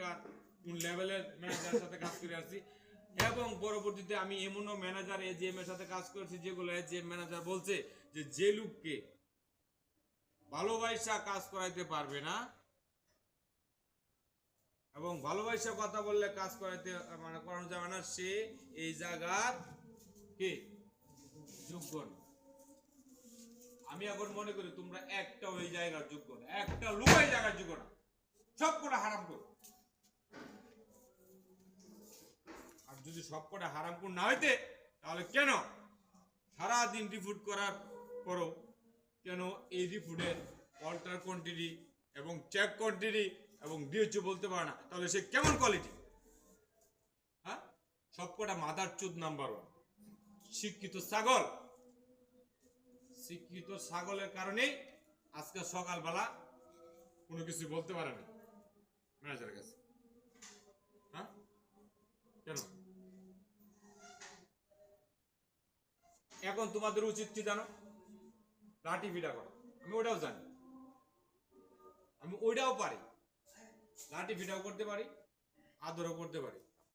পরীক্ষার কোন লেভেলের ম্যানেজারের সাথে কাজ করে আসছি, এবং পরবর্তীতে আমি এমনও ম্যানেজার এজিএম এর সাথে কাজ করেছি যেগুলো এজিএম ম্যানেজার বলছে যে লোককে ভালোবাসা কাজ করাইতে পারবে না এবং ভালোবাসা কথা বললে কাজ করাইতে মানে করানো যাবে না, সে এই জায়গার কি যোগ্য না। আমি এখন মনে করি তোমরা একটা ওই জায়গার যোগ্য না, একটা লোক এই জায়গার যোগ্য না, সব কটা হারাম করো। আর যদি সব কটা হারাম করে না হইতে তাহলে কেন সারাদিন রিপোর্ট করার পরও কেন এই রিপোর্টের অল্টার কোয়ান্টিটি এবং চেক কোয়ান্টিটি এবং ডিএইচও বলতে পারে না, তাহলে সে কেমন কোয়ালিটি? হ্যাঁ, সবকটা মাদার চুদ নাম্বার ওয়ান শিক্ষিত ছাগল। শিক্ষিত ছাগলের কারণেই আজকে সকালবেলা কোনো কিছু বলতে পারে না ম্যানেজারের কাছে। হ্যাঁ, কেন? এখন তোমাদের উচিত কি জানো? লাঠি ভিড়া করো। আমি ওটাও জানি, আমি ওইটাও পারি, লাঠি ভিড়াও করতে পারি, আদরও করতে পারি।